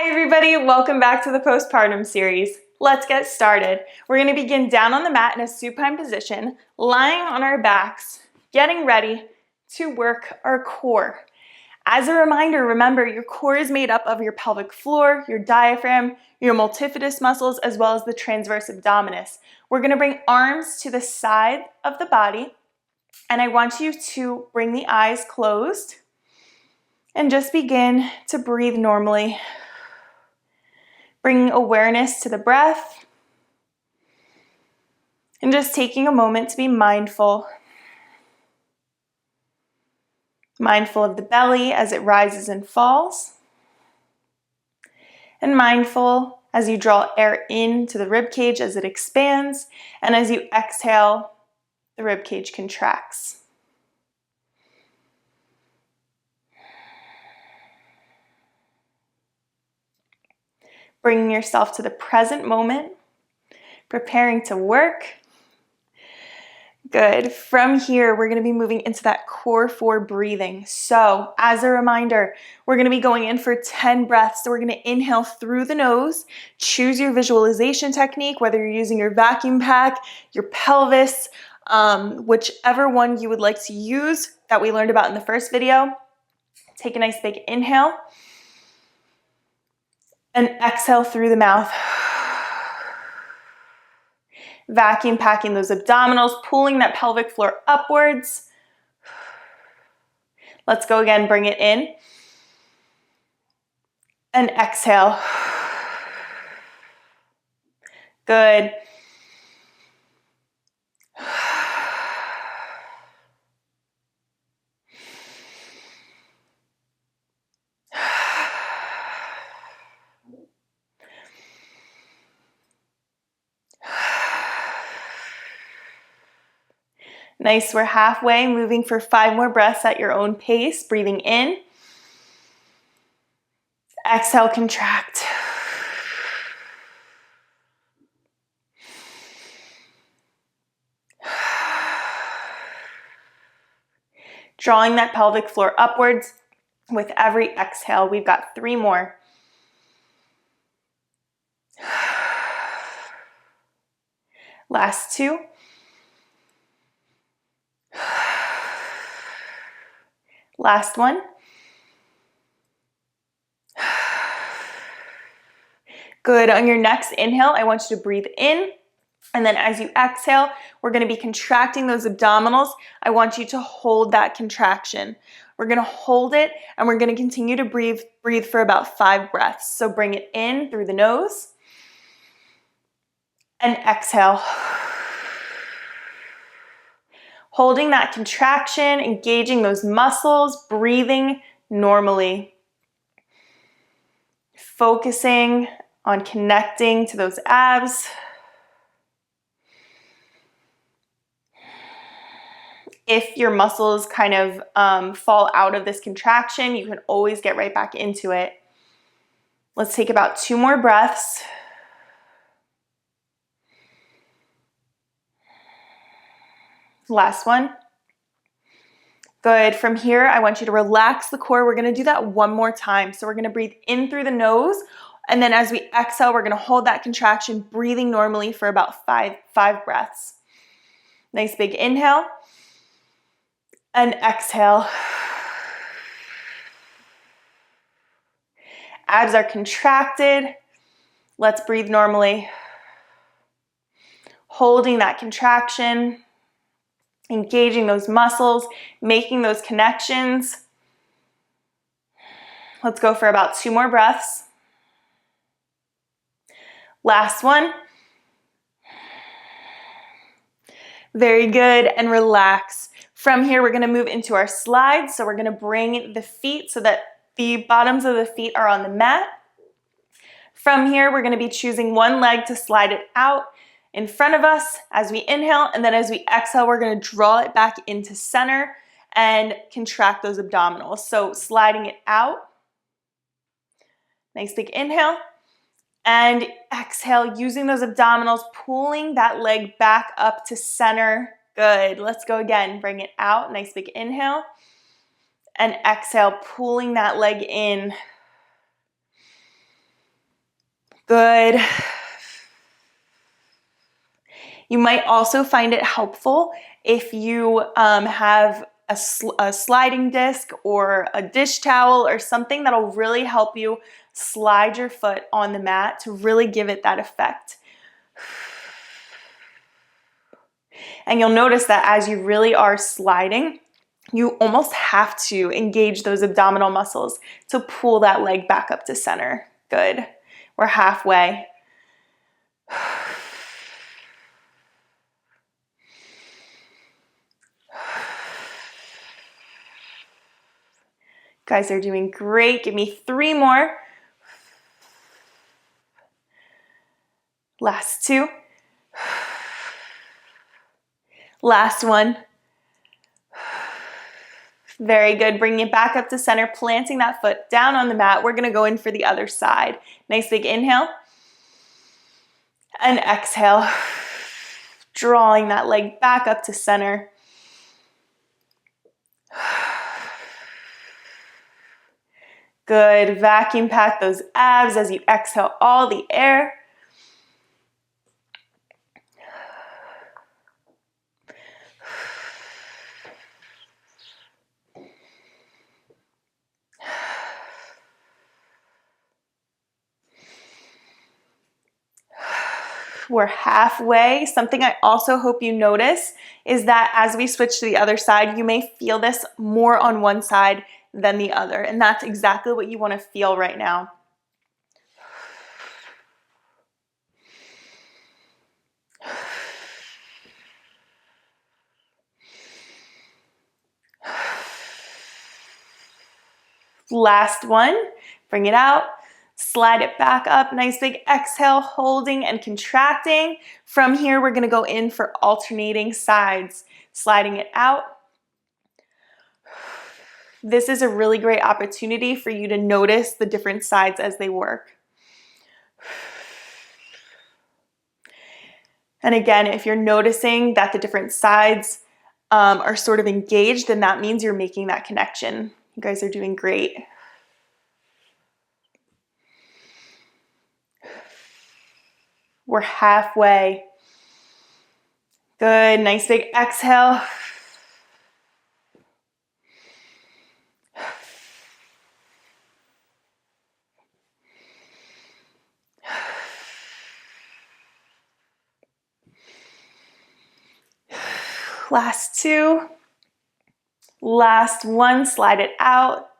Hi everybody, welcome back to the Postpartum Series. Let's get started. We're going to begin down on the mat in a supine position, lying on our backs, getting ready to work our core. As a reminder, remember your core is made up of your pelvic floor, your diaphragm, your multifidus muscles, as well as the transverse abdominis. We're going to bring arms to the side of the body, and I want you to bring the eyes closed and just begin to breathe normally. Bringing awareness to the breath and just taking a moment to be mindful. Mindful of the belly as it rises and falls. And mindful as you draw air into the rib cage as it expands, and as you exhale, the rib cage contracts. Bringing yourself to the present moment, preparing to work. Good. From here, we're going to be moving into that core 4 breathing. So as a reminder, we're going to be going in for 10 breaths. So we're going to inhale through the nose. Choose your visualization technique, whether you're using your vacuum pack, your pelvis, whichever one you would like to use that we learned about in the first video. Take a nice big inhale and exhale through the mouth. Vacuum packing those abdominals, pulling that pelvic floor upwards. Let's go again, bring it in. And exhale. Good. Nice, we're halfway, moving for 5 more breaths at your own pace. Breathing in. Exhale, contract. Drawing that pelvic floor upwards with every exhale. We've got 3 more. Last 2. Last one. Good. On your next inhale, I want you to breathe in. And then as you exhale, we're going to be contracting those abdominals. I want you to hold that contraction. We're going to hold it and we're going to continue to breathe for about 5 breaths. So bring it in through the nose and exhale. Holding that contraction, engaging those muscles, breathing normally. Focusing on connecting to those abs. If your muscles kind of fall out of this contraction, you can always get right back into it. Let's take about 2 more breaths. Last one. Good. From here, I want you to relax the core. We're going to do that 1 more time. So we're going to breathe in through the nose. And then as we exhale, we're going to hold that contraction, breathing normally for about 5 breaths. Nice big inhale. And exhale. Abs are contracted. Let's breathe normally. Holding that contraction. Engaging those muscles, making those connections. Let's go for about 2 more breaths. Last one. Very good, and relax. From here, we're going to move into our slides. So we're going to bring the feet so that the bottoms of the feet are on the mat. From here, we're going to be choosing one leg to slide it out in front of us as we inhale, and then as we exhale, we're going to draw it back into center and contract those abdominals. So sliding it out. Nice big inhale. And exhale, using those abdominals, pulling that leg back up to center. Good. Let's go again. Bring it out. Nice big inhale. And exhale, pulling that leg in. Good. You might also find it helpful if you have a sliding disc or a dish towel or something that'll really help you slide your foot on the mat to really give it that effect. And you'll notice that as you really are sliding, you almost have to engage those abdominal muscles to pull that leg back up to center. Good. We're halfway. Guys are doing great. Give me 3 more. Last 2. Last 1. Very good. Bringing it back up to center, planting that foot down on the mat. We're going to go in for the other side. Nice big inhale. And exhale. Drawing that leg back up to center. Good. Vacuum pack those abs as you exhale all the air. We're halfway. Something I also hope you notice is that as we switch to the other side, you may feel this more on one side than the other. And that's exactly what you want to feel right now. Last one. Bring it out. Slide it back up. Nice big exhale, holding and contracting. From here, we're going to go in for alternating sides. Sliding it out. This is a really great opportunity for you to notice the different sides as they work. And again, if you're noticing that the different sides are sort of engaged, then that means you're making that connection. You guys are doing great. We're halfway. Good. Nice big exhale. Last 2. Last 1. Slide it out.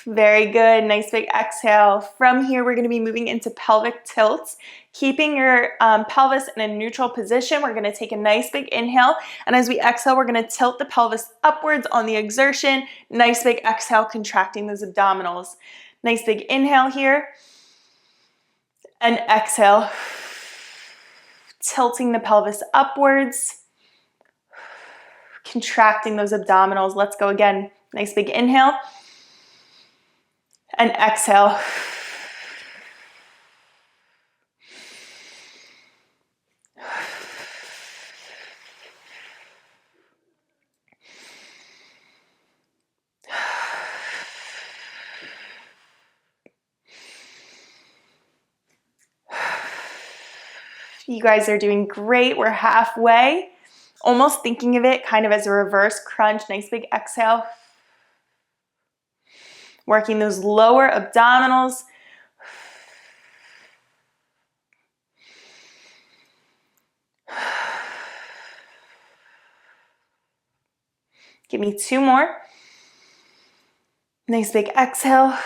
Very good. Nice big exhale. From here, we're going to be moving into pelvic tilts. Keeping your pelvis in a neutral position, we're going to take a nice big inhale. And as we exhale, we're going to tilt the pelvis upwards on the exertion. Nice big exhale, contracting those abdominals. Nice big inhale here. And exhale. Tilting the pelvis upwards. Contracting those abdominals. Let's go again. Nice big inhale. And exhale. You guys are doing great. We're halfway. Almost thinking of it kind of as a reverse crunch. Nice big exhale. Working those lower abdominals. Give me 2 more. Nice big exhale.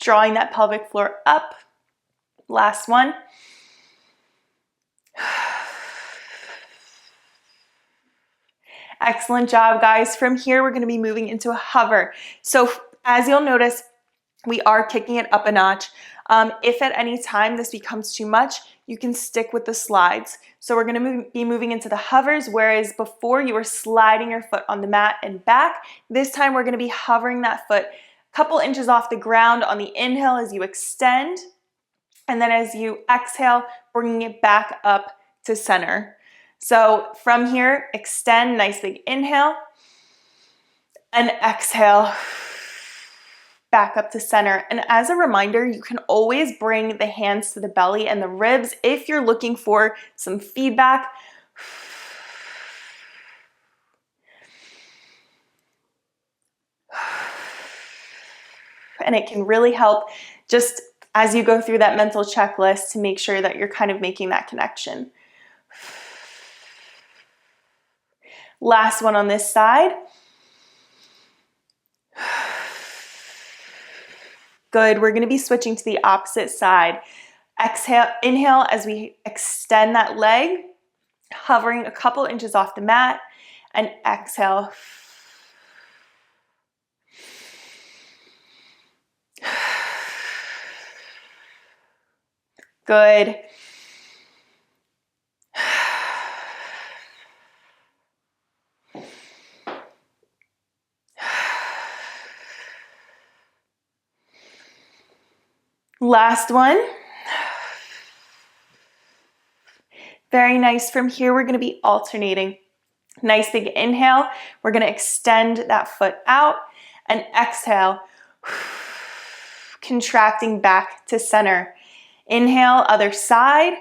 Drawing that pelvic floor up. Last one. Excellent job, guys. From here, we're going to be moving into a hover. So as you'll notice, we are kicking it up a notch. If at any time this becomes too much, you can stick with the slides. So we're going to be moving into the hovers, whereas before you were sliding your foot on the mat and back. This time we're going to be hovering that foot a couple inches off the ground on the inhale as you extend. And then as you exhale, bringing it back up to center. So from here, extend, nice big inhale, and exhale. back up to center. And as a reminder, you can always bring the hands to the belly and the ribs if you're looking for some feedback. And it can really help just as you go through that mental checklist to make sure that you're kind of making that connection. Last one on this side. Good. We're going to be switching to the opposite side. Exhale, inhale as we extend that leg, hovering a couple inches off the mat, and exhale. Good. Last one. Very nice. From here, we're going to be alternating. Nice big inhale. We're going to extend that foot out, and exhale, contracting back to center. Inhale, other side,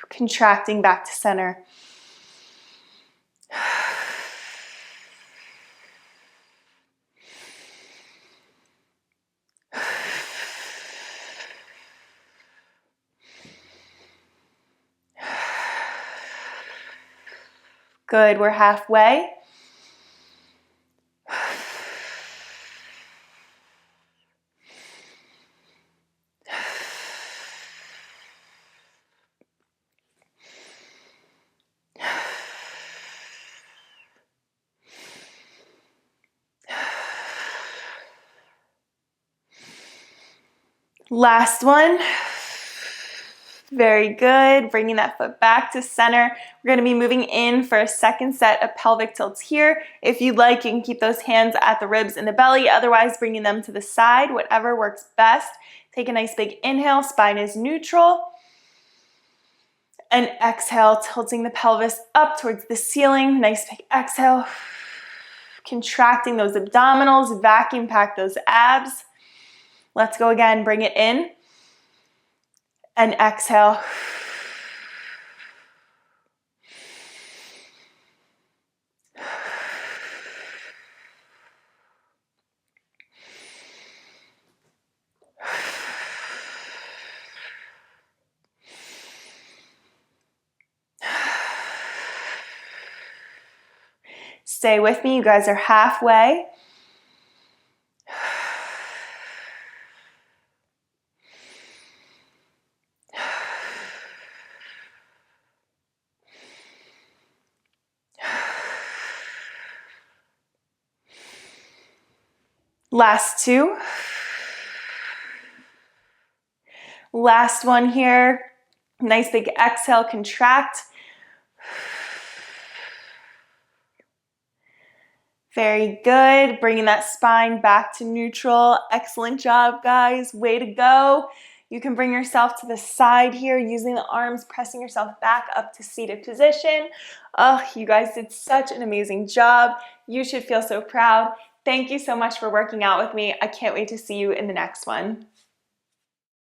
contracting back to center. Good, we're halfway. Last one. Very good. Bringing that foot back to center. We're going to be moving in for a second set of pelvic tilts here. If you'd like, you can keep those hands at the ribs and the belly. Otherwise, bringing them to the side, whatever works best. Take a nice big inhale. Spine is neutral. And exhale, tilting the pelvis up towards the ceiling. Nice big exhale. Contracting those abdominals. Vacuum pack those abs. Let's go again. Bring it in. And exhale. Stay with me. You guys are halfway. Last two. Last one here. Nice big exhale, contract. Very good. Bringing that spine back to neutral. Excellent job, guys. Way to go. You can bring yourself to the side here using the arms, pressing yourself back up to seated position. Oh, you guys did such an amazing job. You should feel so proud. Thank you so much for working out with me. I can't wait to see you in the next one.